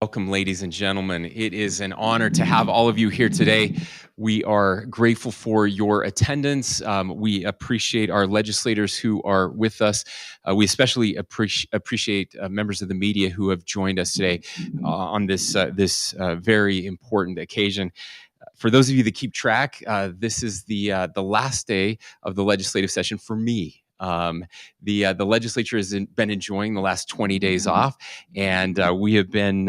Welcome, ladies and gentlemen. It is an honor to have all of you here today. We are grateful for your attendance. We appreciate our legislators who are with us. We especially appreciate members of the media who have joined us today on this very important occasion. For those of you that keep track, this is the last day of the legislative session for me. The legislature has been enjoying the last 20 days off, and we have been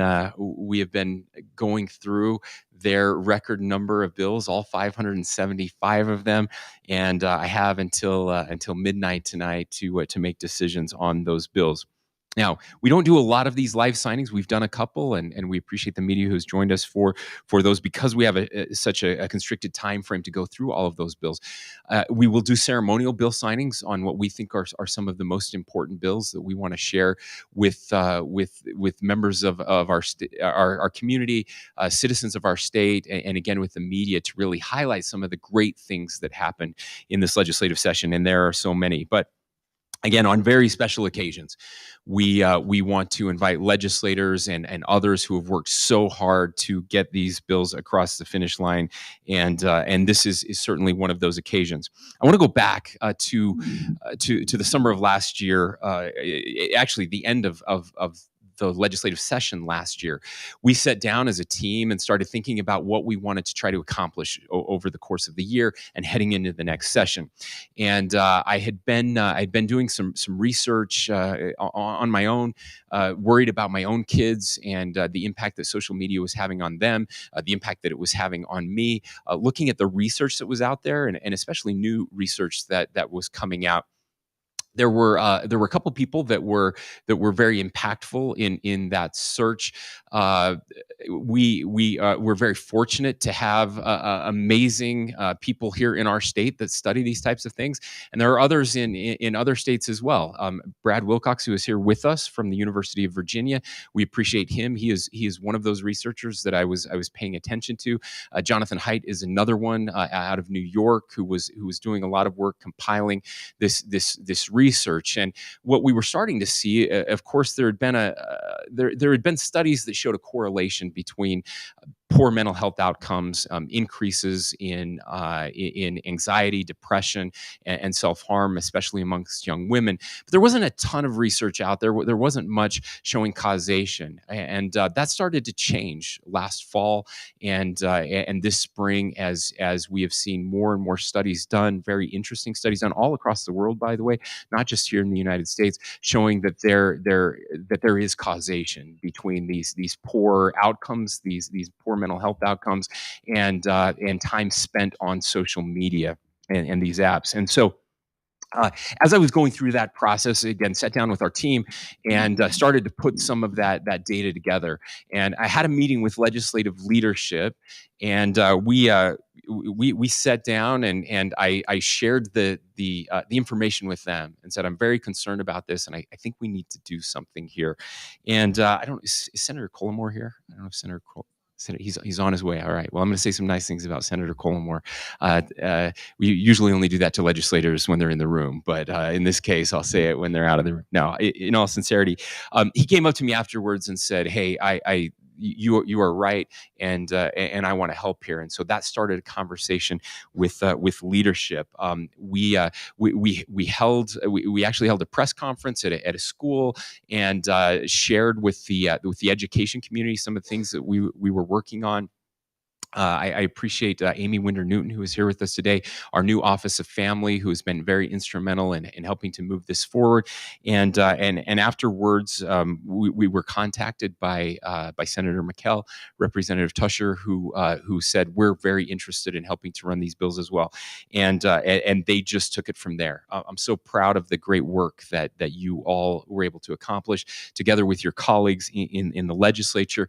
going through their record number of bills, all 575 of them, and I have until midnight tonight to make decisions on those bills. Now, we don't do a lot of these live signings. We've done a couple, and we appreciate the media who's joined us for those because we have such a constricted time frame to go through all of those bills. We will do ceremonial bill signings on what we think are some of the most important bills that we want to share with members of our community, citizens of our state, and again with the media to really highlight some of the great things that happened in this legislative session. And there are so many, but again, on very special occasions, we want to invite legislators and others who have worked so hard to get these bills across the finish line, and this is certainly one of those occasions. I want to go back to the summer of last year, actually the end of the legislative session last year. We sat down as a team and started thinking about what we wanted to try to accomplish over the course of the year and heading into the next session. And I had been doing some research on my own, worried about my own kids and the impact that social media was having on them, the impact that it was having on me, looking at the research that was out there, and especially new research that was coming out. There were a couple people that were very impactful in that search. We're very fortunate to have amazing people here in our state that study these types of things, and there are others in other states as well. Brad Wilcox, who is here with us from the University of Virginia, we appreciate him. He is one of those researchers that I was paying attention to. Jonathan Haidt is another one out of New York who was doing a lot of work compiling this research. And what we were starting to see, of course, there had been studies that showed a correlation between poor mental health outcomes, increases in anxiety, depression, and self-harm, especially amongst young women. But there wasn't a ton of research out there. There wasn't much showing causation, and that started to change last fall and this spring as we have seen more and more studies done, very interesting studies done all across the world, by the way, not just here in the United States, showing that there is causation between these poor outcomes, these poor mental health outcomes, and time spent on social media and these apps. And so as I was going through that process, again, sat down with our team and started to put some of that data together. And I had a meeting with legislative leadership, and we sat down and I shared the information with them and said, I'm very concerned about this, and I think we need to do something here. And I don't is Senator Colomore here? I don't know if Senator he's on his way. All right. Well, I'm going to say some nice things about Senator Colomore. We usually only do that to legislators when they're in the room, but in this case, I'll say it when they're out of the room. No, in all sincerity, he came up to me afterwards and said, "Hey, you are right, and I want to help here." And so that started a conversation with leadership. We actually held a press conference at a school and shared with the education community some of the things that we were working on. I appreciate Amy Winder-Newton, who is here with us today, our new Office of Family, who has been very instrumental in helping to move this forward. And afterwards, we were contacted by Senator McKell, Representative Tusher, who said we're very interested in helping to run these bills as well. And they just took it from there. I'm so proud of the great work that you all were able to accomplish together with your colleagues in the legislature.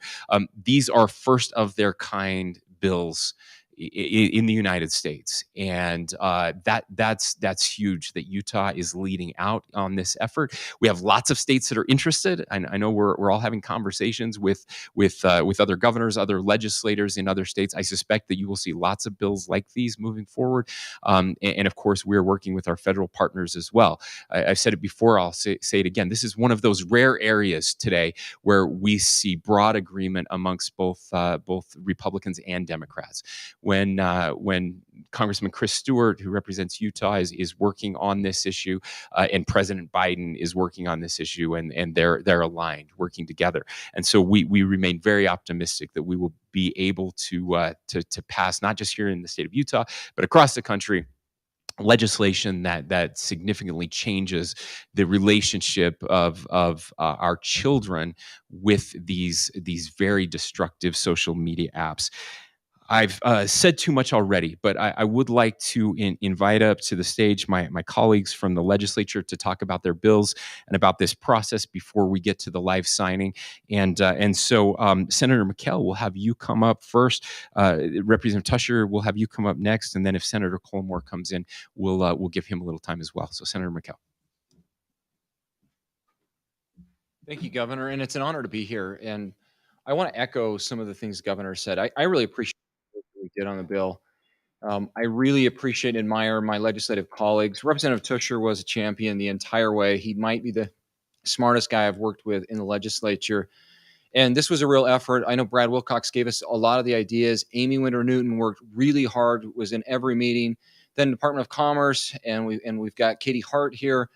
These are first of their kind bills in the United States, and that's huge that Utah is leading out on this effort. We have lots of states that are interested. I know we're all having conversations with other governors, other legislators in other states. I suspect that you will see lots of bills like these moving forward, and of course, we're working with our federal partners as well. I've said it before. I'll say it again. This is one of those rare areas today where we see broad agreement amongst both Republicans and Democrats. When Congressman Chris Stewart, who represents Utah, is working on this issue, and President Biden is working on this issue, and they're aligned, working together. And so we remain very optimistic that we will be able to pass, not just here in the state of Utah, but across the country, legislation that significantly changes the relationship of our children with these very destructive social media apps. I've said too much already, but I would like to invite up to the stage my colleagues from the legislature to talk about their bills and about this process before we get to the live signing. And so Senator McKell, will have you come up first. Representative Tusher, will have you come up next, and then if Senator Colmore comes in, we'll give him a little time as well. So Senator McKell. Thank you, Governor, and it's an honor to be here. And I want to echo some of the things Governor said. I really appreciate what we did on the bill. I really appreciate and admire my legislative colleagues. Representative Tusher was a champion the entire way. He might be the smartest guy I've worked with in the legislature. And this was a real effort. I know Brad Wilcox gave us a lot of the ideas. Amy Winter Newton worked really hard, was in every meeting. Then Department of Commerce, and we've got Katie Hart here.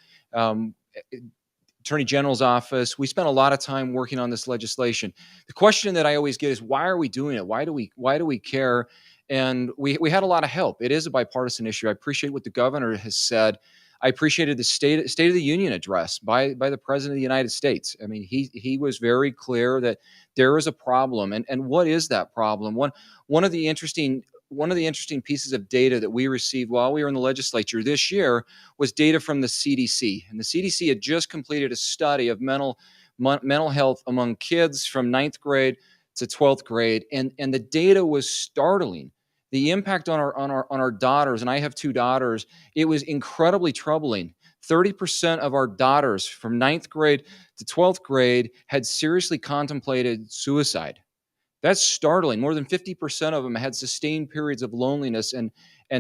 Attorney General's office. We spent a lot of time working on this legislation. The question that I always get is, why are we doing it? Why do we care? And we had a lot of help. It is a bipartisan issue. I appreciate what the governor has said. I appreciated the State of the Union address by the President of the United States. I mean, he was very clear that there is a problem. And what is that problem? One of the interesting pieces of data that we received while we were in the legislature this year was data from the CDC. And the CDC had just completed a study of mental health among kids from 9th grade to 12th grade. And the data was startling. The impact on our daughters, and I have 2 daughters, it was incredibly troubling. 30% of our daughters from 9th grade to 12th grade had seriously contemplated suicide. That's startling. More than 50% of them had sustained periods of loneliness and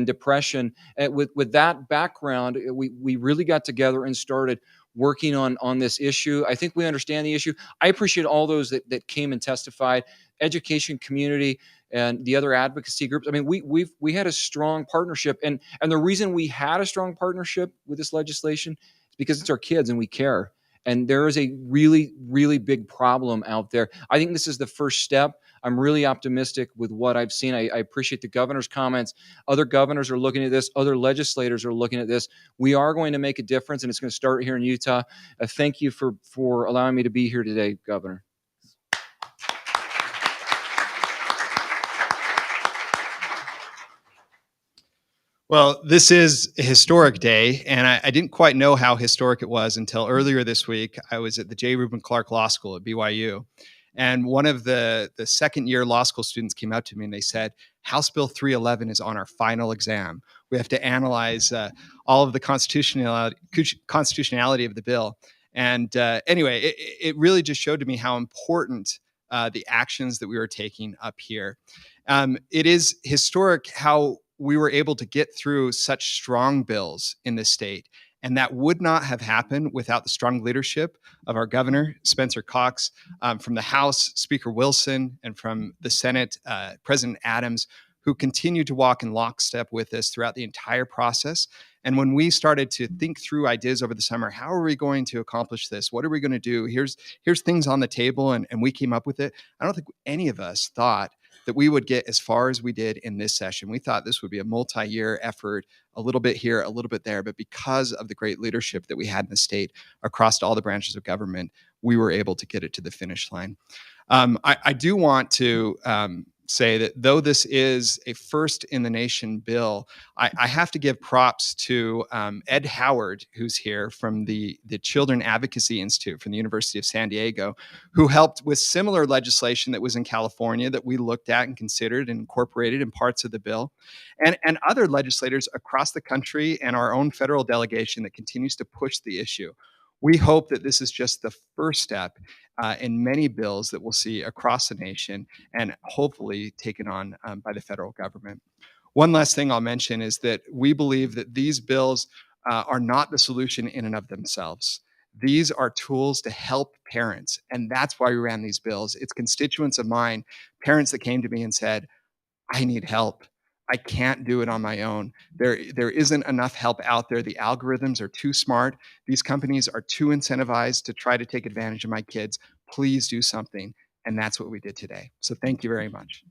depression. With that background, we really got together and started working on this issue. I think we understand the issue. I appreciate all those that came and testified, education community and the other advocacy groups. I mean, we had a strong partnership, and the reason we had a strong partnership with this legislation is because it's our kids and we care. And there is a really, really big problem out there. I think this is the first step. I'm really optimistic with what I've seen. I appreciate the governor's comments. Other governors are looking at this. Other legislators are looking at this. We are going to make a difference, and it's going to start here in Utah. Thank you for allowing me to be here today, Governor. Well, this is a historic day, and I didn't quite know how historic it was until earlier this week. I was at the J. Reuben Clark Law School at BYU, and one of the second-year law school students came up to me and they said, House Bill 311 is on our final exam. We have to analyze all of the constitutionality of the bill. And anyway, it really just showed to me how important the actions that we were taking up here. It is historic how we were able to get through such strong bills in this state. And that would not have happened without the strong leadership of our governor, Spencer Cox, from the House, Speaker Wilson, and from the Senate, President Adams, who continued to walk in lockstep with us throughout the entire process. And when we started to think through ideas over the summer, how are we going to accomplish this? What are we going to do? Here's things on the table, and we came up with it. I don't think any of us thought that we would get as far as we did in this session. We thought this would be a multi-year effort, a little bit here, a little bit there, but because of the great leadership that we had in the state across all the branches of government, we were able to get it to the finish line. I do want to say that though this is a first in the nation bill, I have to give props to Ed Howard, who's here from the Children Advocacy Institute from the University of San Diego, who helped with similar legislation that was in California that we looked at and considered and incorporated in parts of the bill, and other legislators across the country and our own federal delegation that continues to push the issue. We hope that this is just the first step in many bills that we'll see across the nation and hopefully taken on by the federal government. One last thing I'll mention is that we believe that these bills are not the solution in and of themselves. These are tools to help parents, and that's why we ran these bills. It's constituents of mine, parents that came to me and said, I need help. I can't do it on my own. There isn't enough help out there. The algorithms are too smart. These companies are too incentivized to try to take advantage of my kids. Please do something. And that's what we did today. So thank you very much.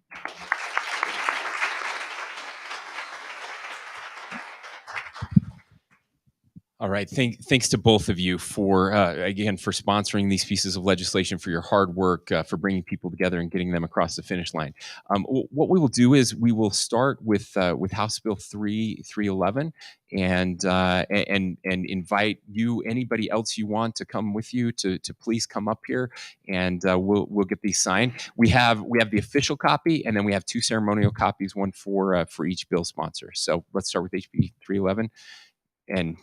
All right. Thanks to both of you for, again, for sponsoring these pieces of legislation, for your hard work, for bringing people together and getting them across the finish line. What we will do is we will start with House Bill 311 and invite you, anybody else you want to come with you to please come up here, and we'll get these signed. We have the official copy, and then we have 2 ceremonial copies, one for each bill sponsor. So let's start with HB 311. And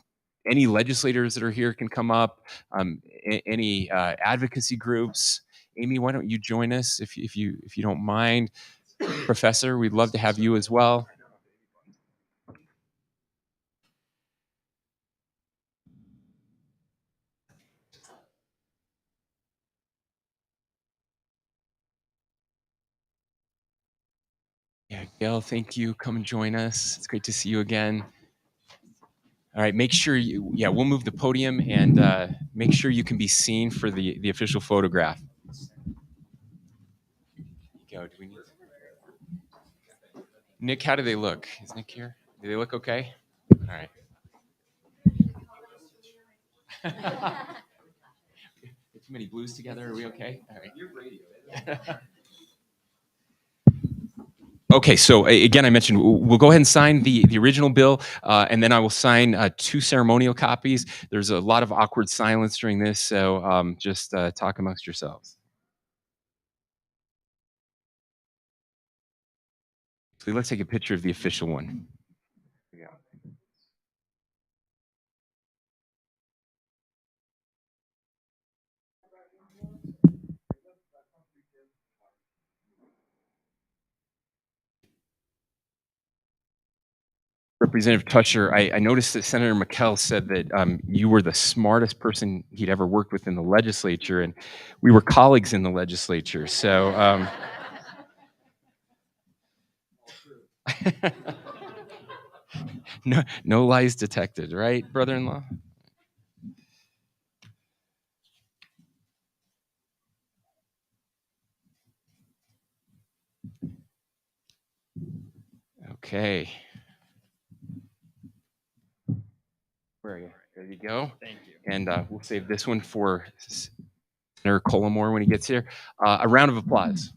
any legislators that are here can come up. Any advocacy groups. Amy, why don't you join us if you don't mind? Professor, we'd love to have you as well. Yeah, Gail, thank you. Come and join us. It's great to see you again. All right, make sure we'll move the podium and make sure you can be seen for the official photograph. Go. Do we need Nick? How do they look? Is Nick here? Do they look okay? All right. Too many blues together. Are we okay? All right. You're radio. Okay, so again, I mentioned we'll go ahead and sign the original bill, and then I will sign 2 ceremonial copies. There's a lot of awkward silence during this, so just talk amongst yourselves. So let's take a picture of the official one. Yeah. Representative Tusher, I noticed that Senator McKell said that you were the smartest person he'd ever worked with in the legislature, and we were colleagues in the legislature. So, no lies detected, right, brother-in-law? Okay. Where are you? There you go. Thank you. And we'll save this one for Senator Colomore when he gets here. A round of applause.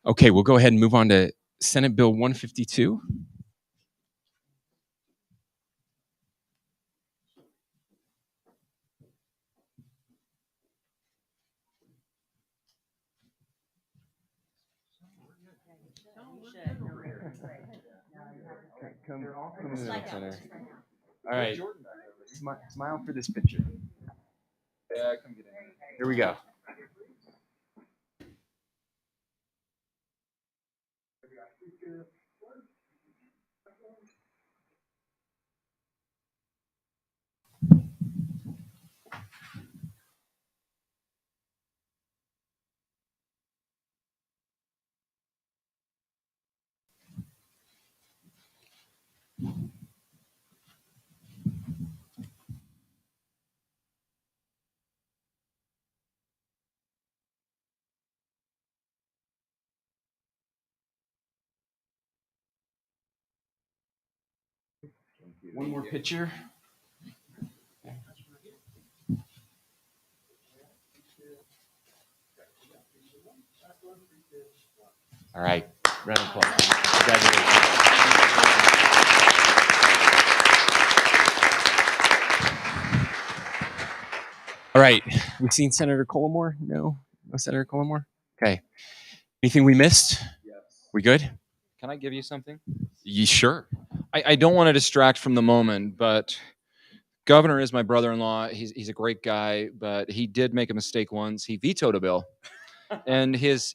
Okay, we'll go ahead and move on to Senate Bill 152. Come in the center. All right, smile for this picture. Yeah, come get in. Here we go. One more picture. All right. Round of applause. Congratulations. All right. We've seen Senator Collimore? No? No Senator Collimore? Okay. Anything we missed? Yes. We good? Can I give you something? Sure. I don't want to distract from the moment, but Governor is my brother-in-law. He's a great guy, but he did make a mistake once. He vetoed a bill. And his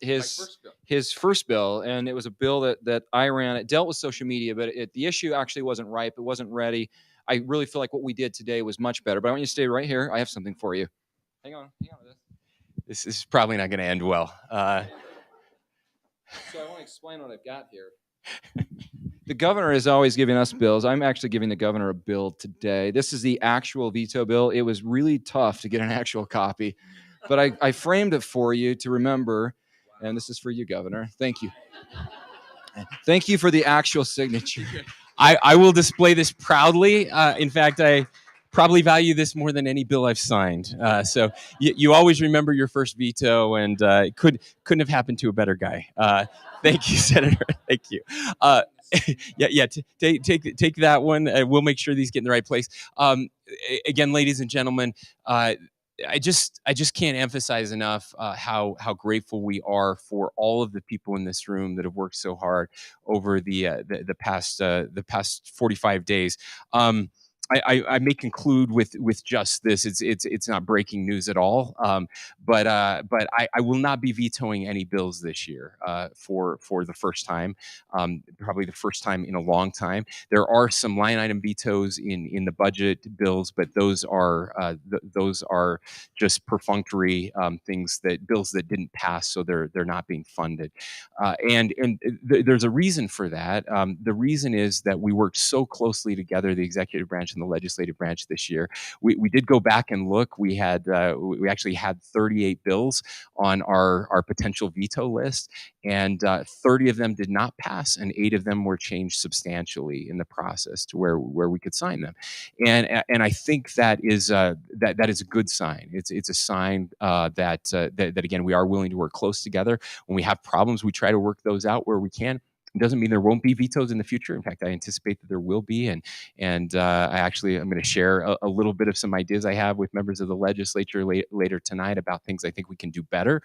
first bill, and it was a bill that I ran. It dealt with social media, but the issue actually wasn't ripe. It wasn't ready. I really feel like what we did today was much better. But I want you to stay right here. I have something for you. Hang on with this. This is probably not going to end well. So I want to explain what I've got here. The governor is always giving us bills. I'm actually giving the governor a bill today. This is the actual veto bill. It was really tough to get an actual copy, but I framed it for you to remember. And this is for you, Governor. Thank you. Thank you for the actual signature. I will display this proudly. In fact, I probably value this more than any bill I've signed. So you always remember your first veto, and it couldn't have happened to a better guy. Thank you, Senator. Thank you. Take that one. We'll make sure these get in the right place. Again, ladies and gentlemen, I just can't emphasize enough how grateful we are for all of the people in this room that have worked so hard over the past 45 days. I may conclude with just this. It's not breaking news at all. But I will not be vetoing any bills this year for the first time, probably the first time in a long time. There are some line item vetoes in the budget bills, but those are just perfunctory bills that didn't pass, so they're not being funded. There's a reason for that. The reason is that we worked so closely together, the executive branch and the legislative branch this year. We did go back and look. We actually had 38 bills on our potential veto list, and 30 of them did not pass, and 8 of them were changed substantially in the process to where we could sign them. And I think that is a good sign. It's a sign that again, we are willing to work close together. When we have problems, we try to work those out where we can. It doesn't mean there won't be vetoes in the future. In fact, I anticipate that there will be, and I'm going to share a little bit of some ideas I have with members of the legislature later tonight about things I think we can do better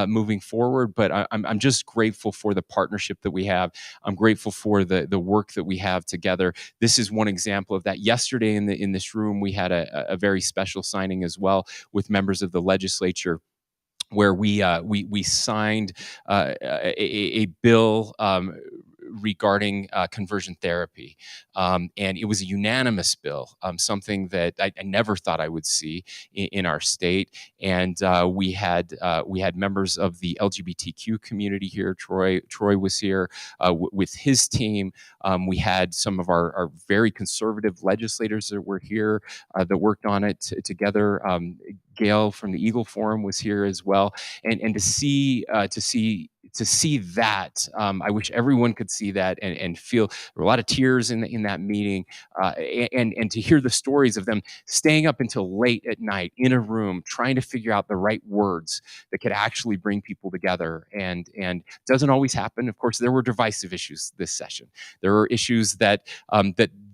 moving forward. But I'm just grateful for the partnership that we have. I'm grateful for the work that we have together. This is one example of that. Yesterday in this room, we had a very special signing as well with members of the legislature, where we signed a bill regarding conversion therapy, and it was a unanimous bill, something that I never thought I would see in our state. And we had members of the LGBTQ community here. Troy was here with his team. We had some of our very conservative legislators that were here that worked on it together. Gail from the Eagle Forum was here as well, and to see that, I wish everyone could see that and feel. There were a lot of tears in that meeting, and to hear the stories of them staying up until late at night in a room trying to figure out the right words that could actually bring people together. And doesn't always happen. Of course, there were divisive issues this session. There were issues that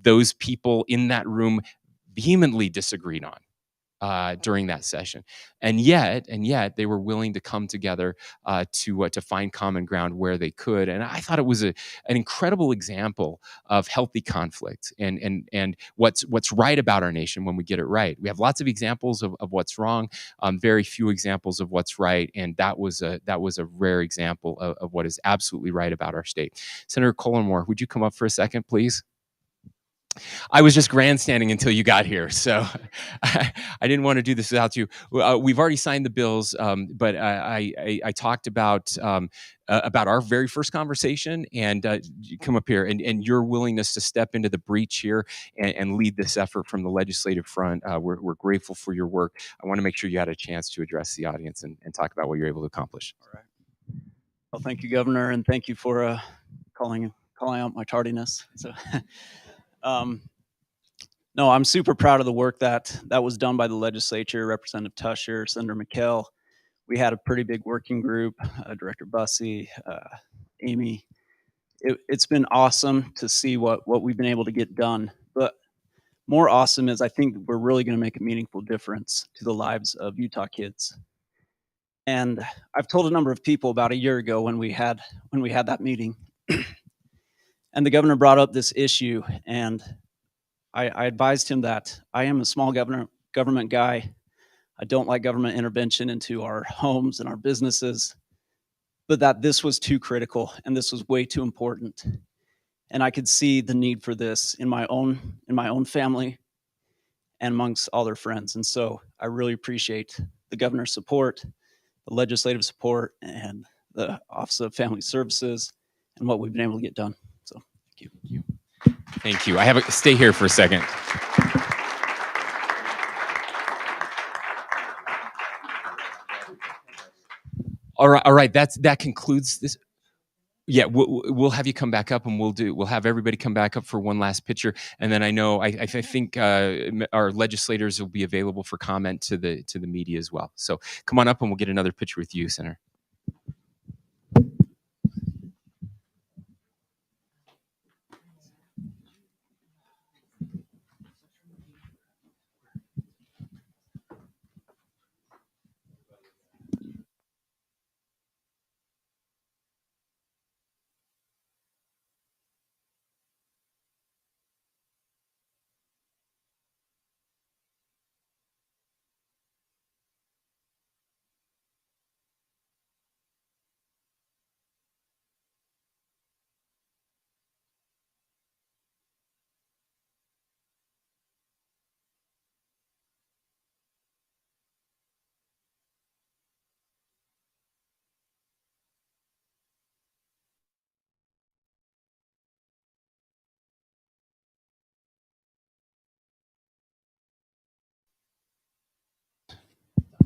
those people in that room vehemently disagreed on during that session, and yet they were willing to come together to find common ground where they could. And I thought it was an incredible example of healthy conflict and what's right about our nation when we get it right. We have lots of examples of what's wrong, very few examples of what's right, and that was a rare example of what is absolutely right about our state. Senator Collimore, would you come up for a second, please? I was just grandstanding until you got here, so I didn't want to do this without you. We've already signed the bills, but I talked about our very first conversation, and you come up here and your willingness to step into the breach here and lead this effort from the legislative front. We're grateful for your work. I want to make sure you had a chance to address the audience and talk about what you're able to accomplish. All right. Well, thank you, Governor, and thank you for calling out my tardiness. So. No, I'm super proud of the work that was done by the legislature, Representative Tusher, Senator McKell. we had a pretty big working group, Director Bussey, Amy. It's been awesome to see what we've been able to get done. But more awesome is I think we're really going to make a meaningful difference to the lives of Utah kids. And I've told a number of people about a year ago when we had that meeting, and the governor brought up this issue, and I advised him that I am a small government guy. I don't like government intervention into our homes and our businesses, but that this was too critical and this was way too important. And I could see the need for this in my own family and amongst all their friends. And so I really appreciate the governor's support, the legislative support, and the Office of Family Services and what we've been able to get done. So thank you. Thank you. I have stay here for a second. All right. That concludes this. Yeah, we'll have you come back up, and we'll have everybody come back up for one last picture, and then I think our legislators will be available for comment to the media as well. So come on up, and we'll get another picture with you, Senator.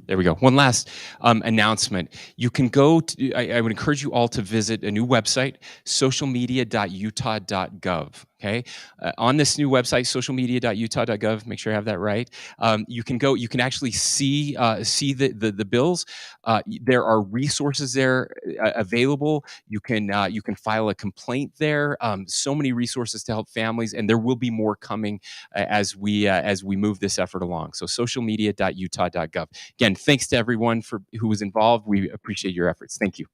There we go. One last announcement. You can go to, I would encourage you all to visit a new website, socialmedia.utah.gov. Okay. On this new website, socialmedia.utah.gov, make sure I have that right. You can actually see the bills. There are resources there available. You can file a complaint there. So many resources to help families, and there will be more coming as we move this effort along. So socialmedia.utah.gov. Again, thanks to everyone who was involved. We appreciate your efforts. Thank you.